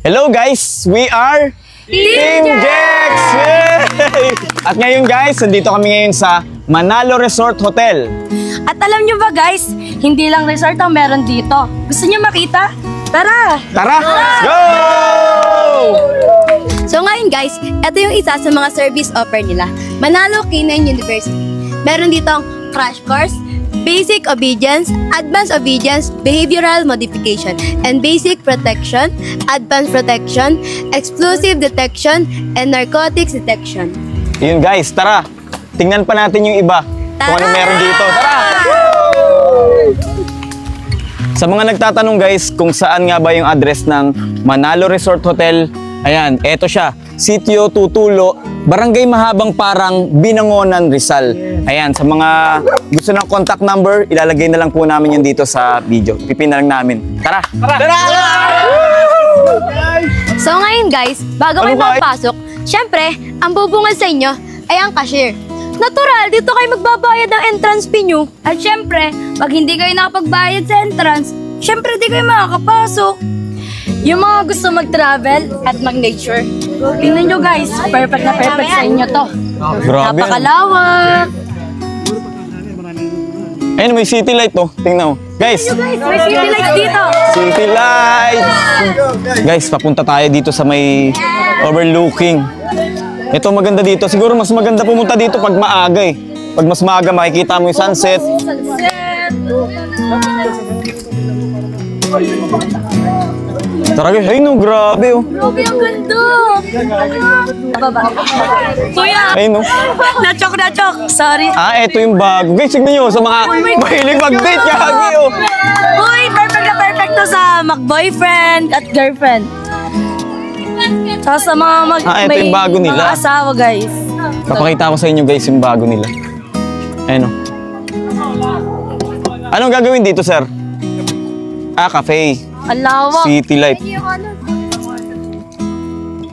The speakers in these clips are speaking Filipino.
Hello guys! We are Team Jex! At ngayon guys, nandito kami ngayon sa Manalo Resort Hotel. At alam nyo ba guys, hindi lang resort ang meron dito. Gusto nyo makita? Tara! Tara! Go! So ngayon guys, ito yung isa sa mga service offer nila. Manalo K9 University. Meron ditong crash course, basic obedience, advanced obedience, behavioral modification, and basic protection, advanced protection, explosive detection, and narcotics detection. Yun guys, tara! Tingnan pa natin yung iba. Kung ano meron dito. Tara! Sa mga nagtatanong guys kung saan nga ba yung address ng Manalo Resort Hotel, ayan, eto siya. Sitio Tutulo, Barangay Mahabang Parang, Binangonan, Rizal. Ayan, sa mga gusto ng contact number, ilalagay na lang po namin yun dito sa video. Pipin na lang namin. Tara! Tara! So ngayon guys, bago kayo magpasok, syempre, ang bubungad sa inyo ay ang cashier. Natural, dito kayo magbabayad ng entrance fee nyo. At syempre, pag hindi kayo nakapagbayad sa entrance, syempre di kayo makakapasok. Yung mga gusto mag-travel at mag-nature, tingnan nyo guys, perfect na perfect sa inyo to. Grabe. Napakalawak. Ayun, may city light to. Tingnan mo. Guys! May city lights dito. City light! Guys, papunta tayo dito sa may overlooking. Ito maganda dito. Siguro mas maganda pumunta dito pag maaga eh. Pag mas maaga makikita mo yung sunset. Tara guys, ay no, grabe oh. Grabe ang ganda. Kuya! Ay no. Nachok. Sorry. Ito yung bago. Guys, tignan nyo sa mga mahilig mag-date. Gagi oh. Uy, perfect na perfect to sa mag-boyfriend at girlfriend. Saka sa mga ito yung bago nila. mga asawa guys. Papakita ko sa inyo guys yung bago nila. Ayun oh. Anong gagawin dito, sir? Cafe. Ang lawak. City light.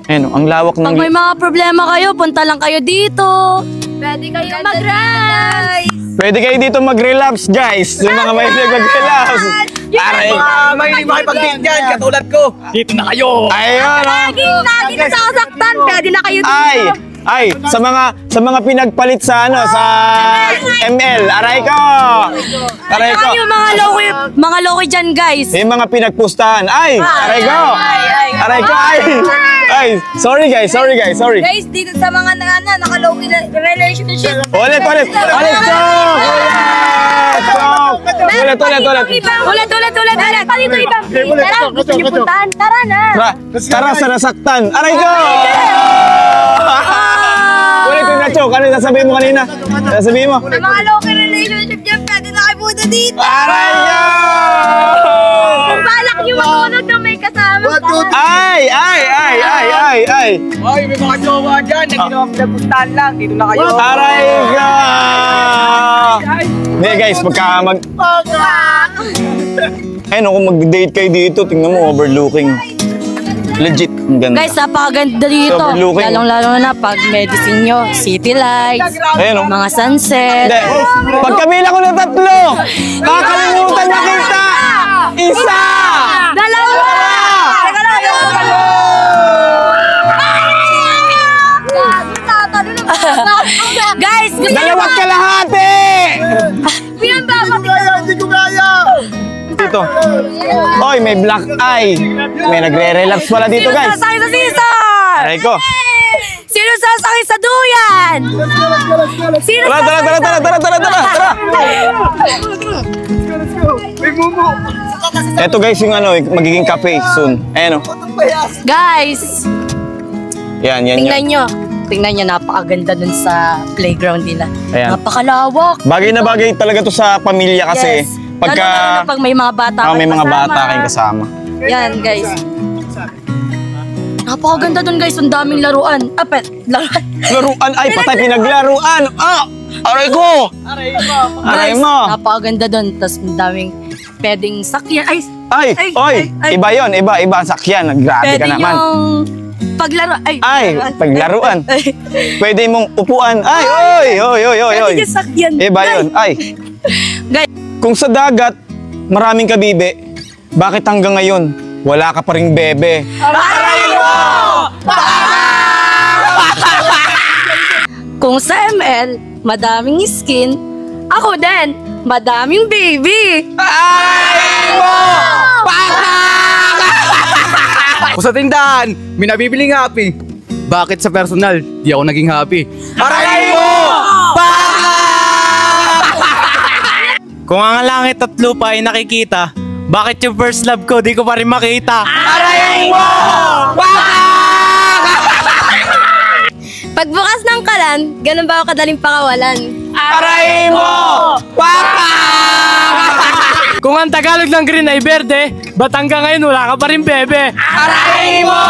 Ayun, ang lawak ng... Pag may mga problema kayo, punta lang kayo dito. Pwede kayo mag-rides. Pwede kayo dito mag-relapse, guys. Yung mga mahilig mag-relapse. Aray. Mahilig makipag-date dyan, katulad ko. Dito na kayo. Ayun, Lagi na sasaktan. Pwede na kayo dito. Ay, sa mga pinagpalit sa ML, aray ko. Aray ko. Yung mga loki dyan guys. Yung mga pinagpustahan. Ay, aray ko. Aray ko, ay. Sorry guys. Guys, dito sa mga naka-loki relationship. Ulit. Ulit. Palito ibang tara, gusto niyo puntahan? Tara na. Tara sa nasaktan. Aray ko. Ulit yung na-choke. Ano yung sasabihin mo kanina? Sasabihin mo? Sa mga loki relationship dyan, pwede na kayo punta dito. Aray ko. Kung balak niyo matulog na may kasama. Ay! Ay, may mga jowa dyan. Nagpustahan lang. Dito na kayo. Aray ka! Hindi guys, ayun, kung mag-date kayo dito, tingnan mo, overlooking. Legit, ang ganda. Guys, napakaganda dito. Overlooking. Lalong-lalo na pag medicine nyo, city lights, Ayun, oh. mga sunset. Hindi, pag kabila ko na tatlo, kakalimutan na kita! Isa! Dalawa! Teka lang, guys, gusto nyo Dalawat kalahati! Hindi ko kaya. Dito. Oy, may black eye. May nagre-relapse pala dito, guys. Sino sasakay sa season? Aray ko. Sino sasakay sa duyan? Sino Tara. May mumu. Eto guys, yung magiging cafe soon. Ayan o. Guys, Yan. tingnan nyo, napakaganda dun sa playground nila. Ayan. Napakalawak. Bagay na bagay talaga to sa pamilya kasi. Yes. Pagka Lalo na pag may mga bata may mga kasama. bata kayong kasama. Yan, guys. Napakaganda dun, guys. Ang daming laruan. Laruan. Laruan, ay patay pinaglaruan. Aray ko. Aray Guys, mo. napakaganda dun. Tapos ang daming pwedeng sakyan. Iba yon, iba ang sakyan. Grabe ka naman. Paglaro. Paglaruan. Pwede mong upuan. Pwede yung sakyan. Iba yun. Guys. Kung sa dagat, maraming kabibe, bakit hanggang ngayon, wala ka pa ring bebe. Aray mo! Kung sa ML, madaming skin, ako din, madaming baby. Aray mo! Kung sa tindahan, may nabibiling happy. Bakit sa personal, di ako naging happy? Aray mo! Kung ang langit at lupa ay nakikita, bakit yung first love ko di ko pa rin makita? Aray mo! Pagbukas ng kalan, ganun ba ako kadaling pakawalan? Aray mo! Kung ang Tagalog ng green ay berde, ba't hanggang ngayon wala ka pa rin bebe? Aray mo!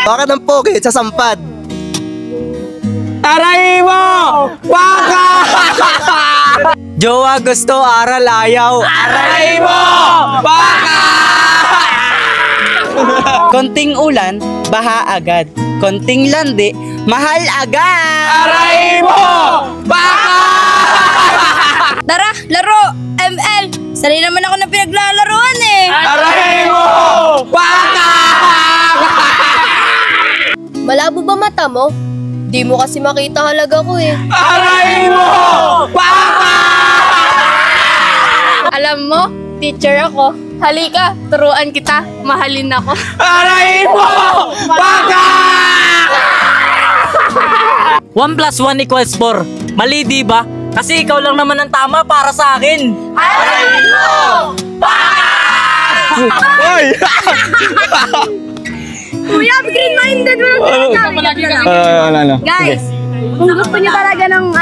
Bakit ang pogi sa sampad? Aray mo! Jowa gusto, aral ayaw. Aray mo! Konting ulan, baha agad. Konting landi, mahal agad. Aray mo! Tara, laro! ML! Sanay naman ako na pinaglalaroan eh! Aray mo! Malabo ba mata mo? Di mo kasi makita halaga ko eh. Aray mo! Alam mo, teacher ako. Halika, turuan kita. Mahalin ako. Aray mo! 1 plus 1 equals 4. Mali di ba? Kasi ikaw lang naman ang tama para sa akin. Hoy! Kuya, green-minded mo Ano? Guys, kung gusto niyo talaga ng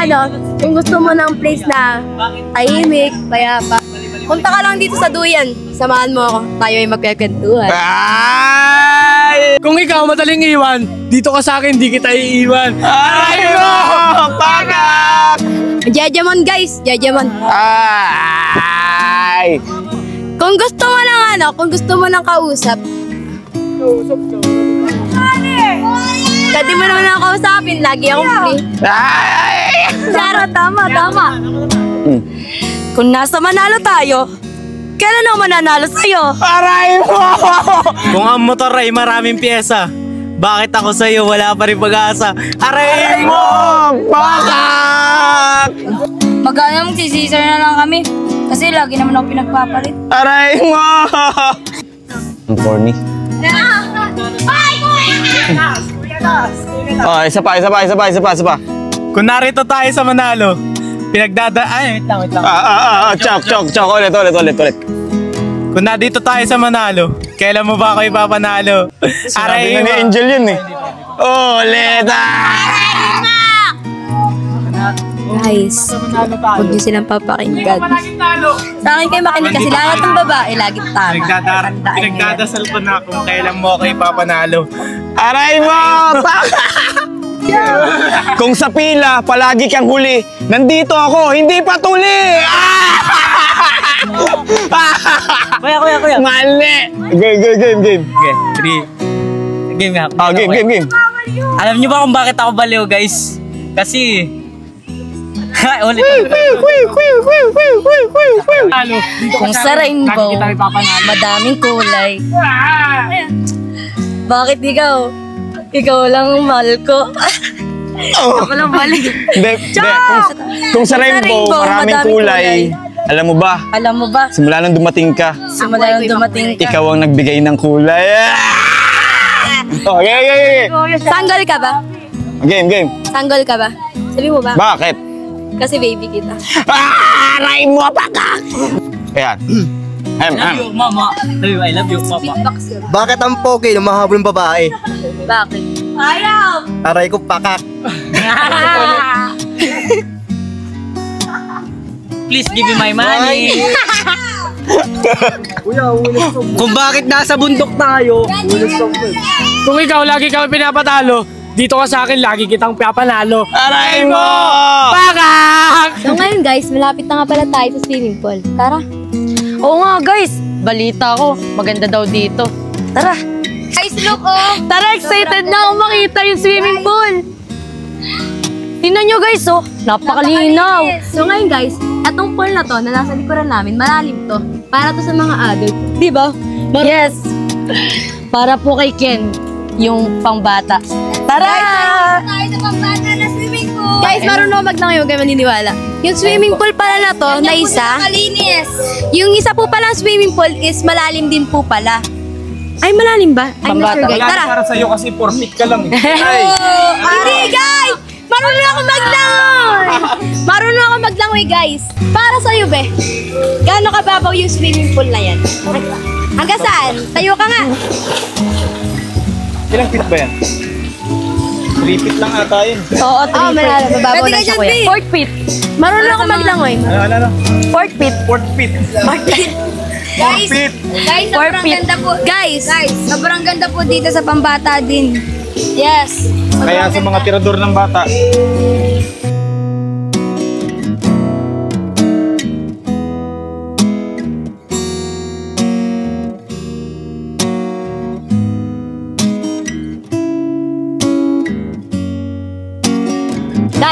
kung gusto mo ng place na tahimik, payapa, punta ka lang dito sa Duyan. Samahan mo ako. Tayo ay magkakwentuhan. Ay! Kung ikaw madaling iwan, dito ka sa akin, di kita iiwan. Aray mo! Jajamon guys, jajamon. Ay! Kung gusto mo ng kung gusto mo ng kausap. Pwede mo naman ako kausapin, lagi akong free. Ay! Charo, tama. Kung nasa Manalo tayo, kailan ako mananalo sa'yo? Aray mo! Kung ang motor ay maraming pyesa, bakit ako sa'yo wala pa rin pag-asa? Aray mo! Bakak! Magkano magsisisar na lang kami. Kasi lagi naman ako pinagpapalit. Aray mo! Ang corny. Oh, isa pa. Kung narito tayo sa Manalo, wait lang. Chok. Ulit. Kung nandito tayo sa Manalo, kailan mo ba ako ipapanalo? Aray Aray na ni mo! Angel yun eh. Ulit! Guys, huwag niyo silang papakinggan. Sa akin kayo makinig kasi lahat ng babae laging tama. Tandaan niyo yan. Pinagdadasal ko na kung kailan mo ako ipapanalo. Aray mo! Kung sa pila, palagi kang huli. Nandito ako, hindi patuli! Kuya. Mali! Game. Okay, 3. Game nga. Game. Alam niyo ba kung bakit ako baliw, guys? Kasi... ulit. Kung sa rainbow, madaming kulay. Bakit ikaw? Ikaw lang ang mahal ko. Ako lang mali. Hindi. Kung sa rainbow, maraming kulay. Alam mo ba? Simula nang dumating ka, Simula nang dumating ka. ikaw ang nagbigay ng kulay. Okay. Sanggol ka ba? Game. Sanggol ka ba? Sabi mo ba? Bakit? Kasi baby kita. Aray mo, pakak! Ayan. Mama. I love you, Papa. Beatbox yun. Bakit ang pogi lumahabol ng babae? Bakit? Aray ko pakak. Please give me my money. Kung bakit nasa bundok tayo. Kung ikaw lagi kami pinapatalo, dito ka sa akin lagi kitang papanalo. Aray mo! Pakak! So ngayon guys, malapit na nga pala tayo sa swimming pool. Tara. Oo nga guys, balita ko, maganda daw dito. Tara. Guys, look oh! Tara, excited na ako makita yung swimming pool. Tingnan nyo guys, oh, napakalinaw. So ngayon guys, etong pool na to na nasa likuran namin, malalim to. Para to sa mga adult. Di ba? Yes! Para po kay Ken, yung pangbata. Tara! Tayo sa pambata na swimming pool. Guys, marunong maglangoy, huwag kayo maniniwala. Yung swimming pool pala na to, na isa, Malinis! yung isa po pala swimming pool is malalim din po pala. Ay, malalim ba? I'm not sure, guys. Tara. Para sa'yo kasi 4 feet ka lang. Ay! Hindi, guys! Marunong ako maglangoy! Marunong ako maglangoy, guys. Para sa'yo, be. Gaano kababaw yung swimming pool na yan? Hanggang saan? Tayo ka nga. Ilang feet ba yan? 3 feet lang ata yun. Oo, 3 Oo, malalim. Mababaw na siya, kuya. 4 feet. Marunong ako maglangoy. Ano? 4 feet. 4 feet. 4 feet. Guys, sobrang ganda po. Guys, Sobrang ganda po dito sa pambata din. Yes. Kaya sa mga tirador ng bata.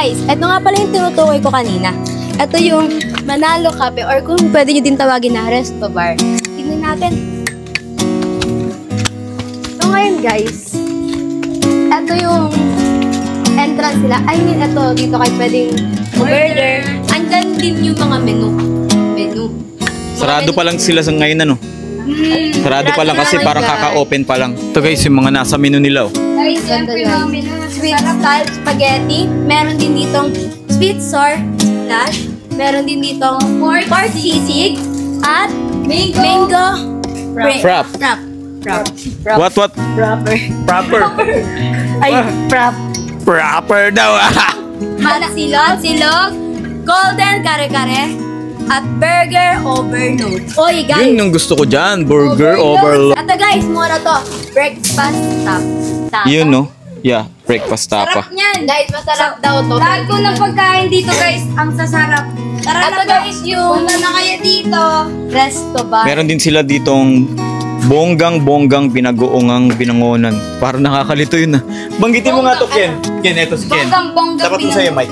guys, eto nga pala yung tinutukoy ko kanina. Ito yung Manalo Cafe or kung pwede nyo din tawagin na Resto Bar. Tingnan natin. So ngayon guys, ito yung entrance nila. I mean, ito, dito kayo pwedeng order. Andyan din yung mga menu. Sarado pa lang sila sa ngayon ano. Sarado pa lang kasi parang kaka-open pa lang. Ito guys, yung mga nasa menu nila oh. Guys, yan po Ganda yung yan. mga menu. Sweet style spaghetti. Meron din ditong sweet sour splash. Meron din ditong pork sisig. At mango Frap. What? Proper. Ay, prop. Proper daw ah. silog, golden kare-kare, at burger overload. Oy, guys! Yun yung gusto ko dyan. Burger overload. Ito guys, mura to. Breakfast tapa. Yun no. Yeah, breakfast tapa. Yan. Guys, masarap daw to. Lahat po ng pagkain dito guys, ang sasarap. Tara Ito na guys, yung punta na kayo dito. Resto Bar. Meron din sila ditong bonggang pinagoongang binangonan. Parang nakakalito yun ah. Banggitin mo nga to Ken. Ken, eto si Ken. Bonggang-bonggang Dapat mo sa'yo, Mike.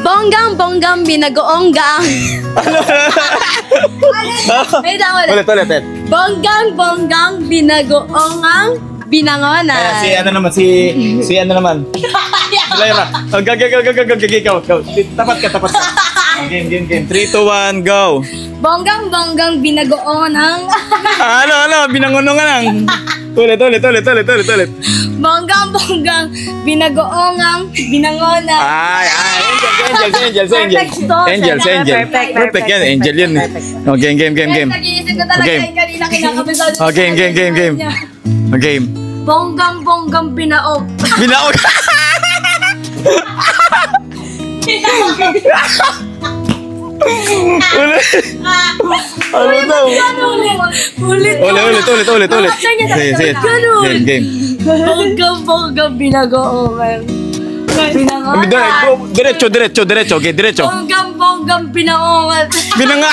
Bonggang binagoong gaang. Wait lang ulit. Ulit. Bonggang binagoongang binangonan. Kaya si ano naman, si ano naman. Lyra. Ikaw. Tapat ka. Game. 3, 2, 1, go. Bonggang binagoong ng... Ano, binangonan ka lang. Ulit. Bonggang binagoong ng binangonan. Ay, Angels. Perfect yan, Angel yan. Oh, game. Nag-iisip ko talaga Okay. yung kanina kinakabisado. Oh, game. Oh, game. Bonggang binaog. Binaog. Ulit. Ano daw? Ulit. Sige. Game. Bonggang binagoong binangonan. Diretso. Okay, diretso. Bonggang binaongan. Binanga.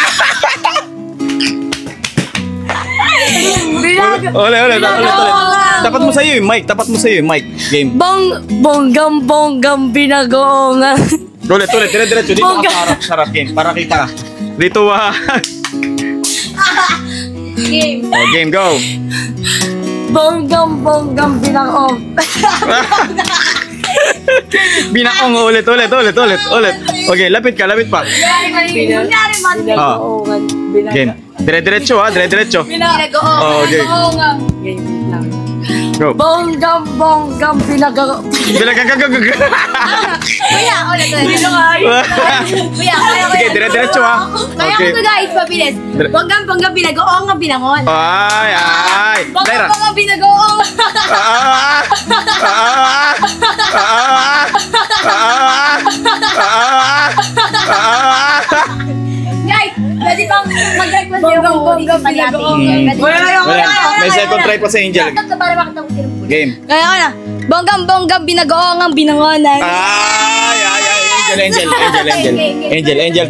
Ulit. Tapat mo sa'yo yung mic. Game. Bonggang binagoongan. Ulit. Diretso. Dito ka sarap game. Para kita. Dito Game. Oh, game, go. Bonggang binaong. Binaong ulit. Okay, lapit pa. Kunyari man. Oh. Game. Dire-diretso. Binagoong. Oh, okay. Go. Bonggang binagoong. Kuya, ulit. Kuya, Sige, dire-diretso ha. Kaya ko Okay. to guys, mabilis. Bonggang binagoong ang binangon. Ay. Lyra. Bonggang binagoong. Guys, pwede bang mag-request yung Bonggang binagoong. Wala. May second try pa sa Angel. Para makita mo sino. Game. Kaya ka na. Bonggang binagoong ang binangonan. Ay. Angel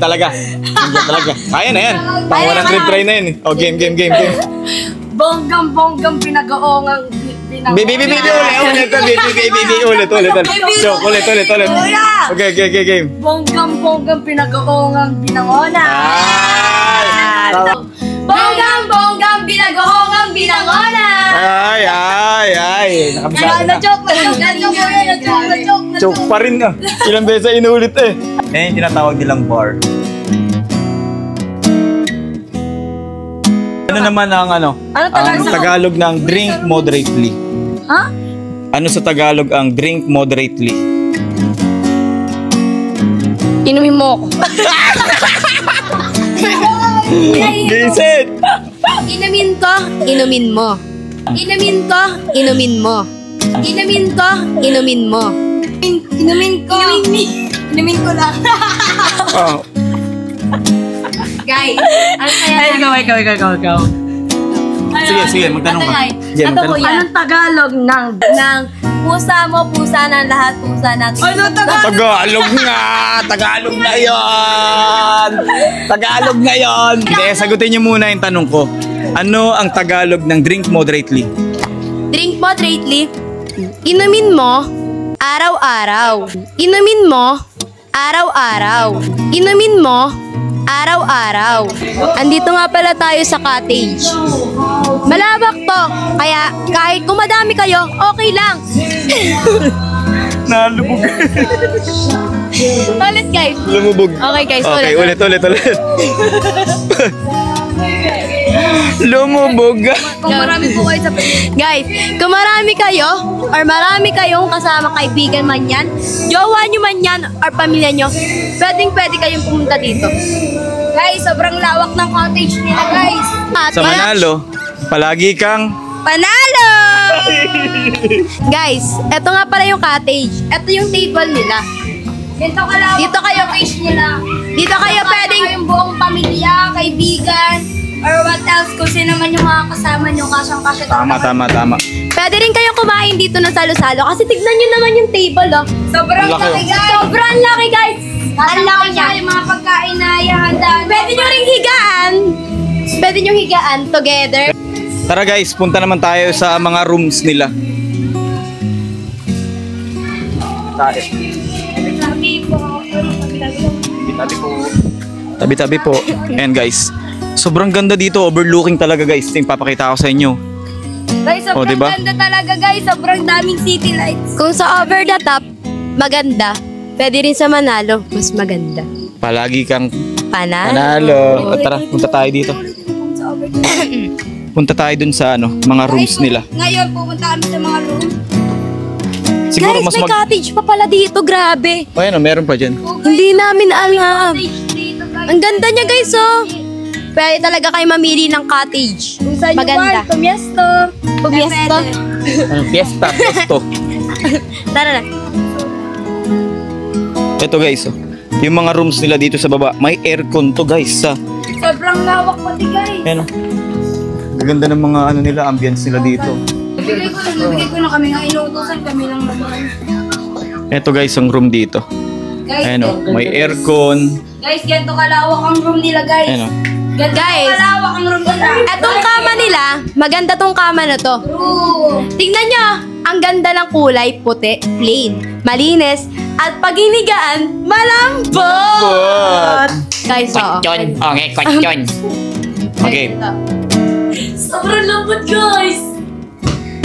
talaga. Kaya na yan. Pang 100 try na yan. Oh, game. Bonggang binagoong ang binangonan. Baby, ulit. So, ulit. Okay, game. Bonggang binagoong ang binangonan. Ay. Bonggang binangonan! Nakabisado na. Na-joke. Joke pa rin ah. Ilang beses inulit eh. Yan yung tinatawag nilang bar. Ano naman ang ang Tagalog ng drink moderately? Ha? Ano sa Tagalog ang drink moderately? Inumin mo ako. Vincent! Inumin ko, inumin mo. Inumin ko, inumin mo. Inumin ko, inumin mo. Inumin ko. Inumin ko lang. Oh. Guys, ano kaya? Ikaw. Sige, magtanong ka. Sige, magtanong ka. Anong Tagalog ng Nang pusa mo, pusa ng lahat, pusa natin. Ano Tagalog nga! Tagalog na yon! Tagalog na yon! Hindi, sagutin niyo muna yung tanong ko. Ano ang Tagalog ng drink moderately? Drink moderately. Inumin mo, araw-araw. Inumin mo, araw-araw. Inumin mo, araw-araw. Andito nga pala tayo sa cottage. Malawak to, kaya kahit kung madami kayo, okay lang. Nalubog. Ulit guys. Lumubog. Okay guys, Okay, ulit. Lumubog. Kung marami po kayo sa Guys, kung marami kayo or marami kayong kasama kaibigan man yan, jowa nyo man yan or pamilya nyo, pwede kayong pumunta dito. Guys, sobrang lawak ng cottage nila, guys. At Sa Manalo, palagi kang Panalo! Guys, eto nga pala yung cottage. Eto yung table nila. Ganito kalawak Dito kayo, cottage nila. dito kayo pwedeng, Yung buong pamilya, kaibigan, or what else, kung sino man yung mga kasama nyo, kasyang-kasya. Tama. pwede rin kayong kumain dito ng salo-salo. Kasi tignan nyo naman yung table, oh. Sobrang Ang laki, laki, guys. Sobrang laki, guys. Ang laki niya. Yung mga pagkain na ihanda. Pwede nyo ring higaan. Pwede nyo higaan together. Tara guys, punta naman tayo sa mga rooms nila. Tabi-tabi po. Ayan guys. Sobrang ganda dito. Overlooking talaga guys. Ito yung papakita ko sa inyo. Guys, sobrang Oh, diba? ganda talaga, guys. Sobrang daming city lights. Kung sa over the top, maganda. Pwede rin sa Manalo, mas maganda. Palagi kang Panalo. panalo. O, tara, punta tayo dito. Punta tayo dun sa mga rooms nila. Ngayon, pupunta kami sa mga room. Siguro Guys, mas may cottage pa pala dito, grabe. O yan, meron pa dyan. Hindi namin alam. Cottage dito, guys. Ang ganda niya, guys, oh. Pwede talaga kayo mamili ng cottage. Kung saan Maganda. yung pumiesto. Pumiesto. Ano, fiesta, pwesto. Tara na. Ito guys, oh. Yung mga rooms nila dito sa baba, may aircon to guys. Sobrang lawak pati, guys. Ayan oh. Gaganda ng mga nila, ambience nila dito. Nabigay ko na kami ng inuutosan kami ng naman. Ito guys, ang room dito. Guys, Ayan oh, may aircon. guys, ganito kalawak ang room nila, guys. Ayan oh. Ganito Guys. kalawak ang room nila. Etong kama nila, maganda tong kama na to. True. Tingnan nyo, ang ganda ng kulay, puti, plain, malinis, at pag hinigaan, malambot! Guys, oo. Okay, question. Okay. Sobrang lambot, guys!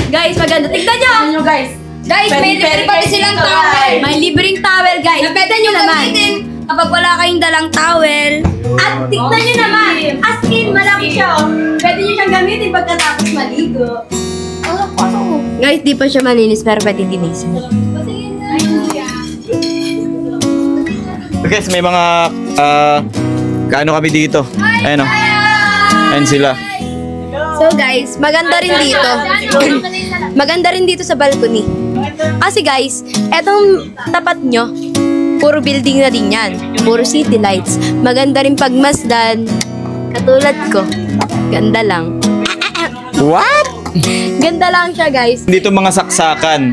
Guys, maganda. Tignan nyo! Ano, guys? Guys, may libre pati silang towel. May libreng towel, guys. Na pwede nyo gamitin kapag wala kayong dalang towel. At tignan nyo naman, as in, malaki siya, oh. Pwede nyo siyang gamitin pagkatapos maligo. Guys, di pa siya malinis, pero pwede linisin. Guys, may mga kaano kami dito. Ayan oh. Ayan sila. So guys, maganda rin dito. Maganda rin dito sa balcony. Kasi guys, etong tapat nyo, puro building na din yan. Puro city lights. Maganda rin pagmasdan. Katulad ko. Ganda lang. What? Ganda lang siya, guys. Dito mga saksakan.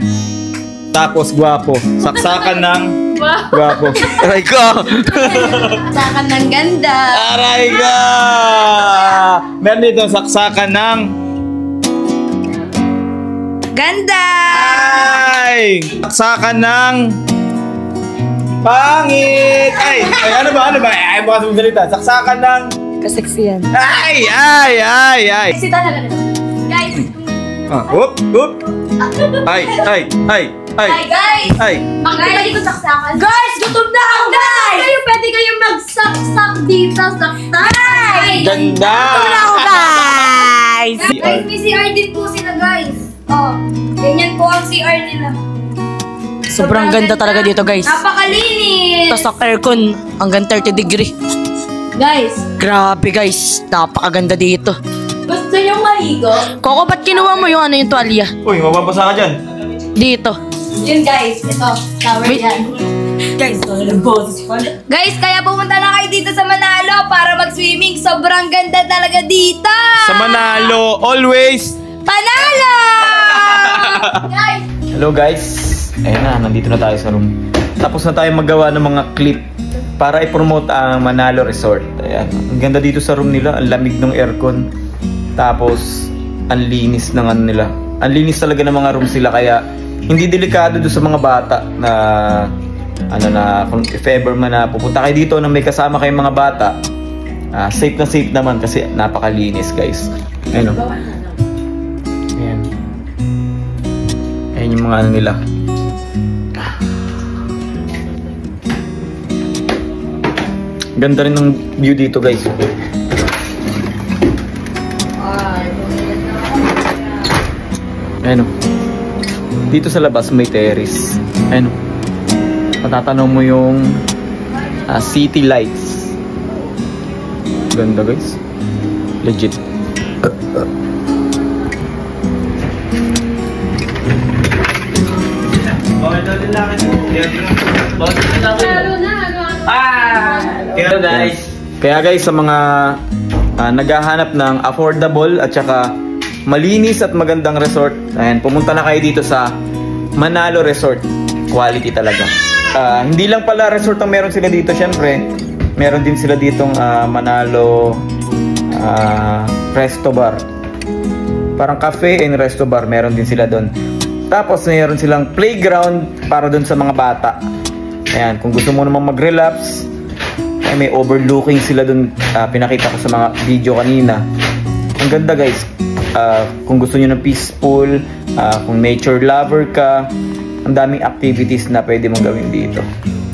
Tapos gwapo. Saksakan ng gwapo. Aray ko! Sakan ng ganda. Aray ko! Meron dito saksakan ng Ganda! ay! Saksakan ng pangit! Ay, ano ba? Ay, bukas mong salita. Saksakan ng Kaseksiyan. ay! Kasi talaga naman. Guys, Whoop, whoop. Ay. Guys! Ay. Makikita dito saksakan. Guys, gutom na ako, guys! Pwede kayong magsaksak dito, saksak. Ganda. Guys! Guys, may CR din po sila, guys. Oh, ganyan po ang CR nila. Sobrang ganda talaga dito, guys. Napakalinis! Tapos ang aircon hanggang 30 degree. Guys, Grabe, guys. Napakaganda dito. gusto nyo maligo? Coco, ba't kinuha mo yung yung tuwalya? Uy, mababasa ka dyan. Dito. Yun, guys. Ito, shower yan. Guys, Guys, kaya pumunta na kayo dito sa Manalo para mag-swimming. Sobrang ganda talaga dito! Sa Manalo, always. Panalo! Guys, Hello guys. Ayun na, nandito na tayo sa room. Tapos na tayo magawa ng mga clip para i-promote ang Manalo Resort. Ayan. Ang ganda dito sa room nila. Ang lamig ng aircon. Tapos, ang linis ng ano nila. Ang linis talaga ng mga room sila. Kaya, hindi delikado doon sa mga bata na kung if ever man na pupunta kayo dito na may kasama kayong mga bata, safe na safe naman kasi napakalinis guys. Ayun o. Ayan. Ayan yung mga ano nila. Ganda rin ng view dito guys. Ayan o. Dito sa labas may terrace. Ayan o. Matatanaw mo yung city lights. Ganda guys. Legit. Hello guys. Kaya guys sa mga naghahanap ng affordable at saka malinis at magandang resort, ayan, pumunta na kayo dito sa Manalo Resort. Quality talaga. Hindi lang pala resort ang meron sila dito, syempre. Meron din sila ditong Manalo Resto Bar. Parang cafe and resto bar, meron din sila doon. Tapos meron silang playground para doon sa mga bata. Ayan, kung gusto mo namang mag-relapse, ay may overlooking sila doon. Pinakita ko sa mga video kanina. Ang ganda guys. Kung gusto niyo ng peaceful, kung nature lover ka, ang daming activities na pwede mong gawin dito.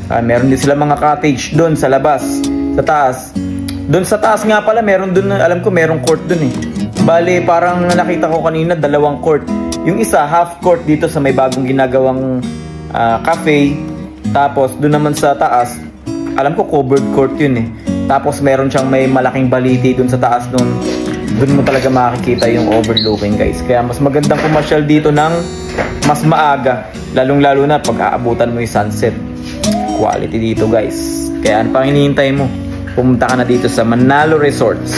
Meron din sila mga cottage doon sa labas, sa taas. Doon sa taas nga pala, meron doon, alam ko merong court doon eh. Bale, parang nakita ko kanina, 2 court. Yung isa, half court dito sa may bagong ginagawang cafe. Tapos, doon naman sa taas, alam ko covered court yun eh. Tapos, meron siyang may malaking baliti doon sa taas doon. Doon mo talaga makikita yung overlooking guys. Kaya mas magandang pumasyal dito ng mas maaga. Lalong-lalo na pag aabutan mo yung sunset. Quality dito guys. Kaya ano pang hinihintay mo? Pumunta ka na dito sa Manalo Resorts.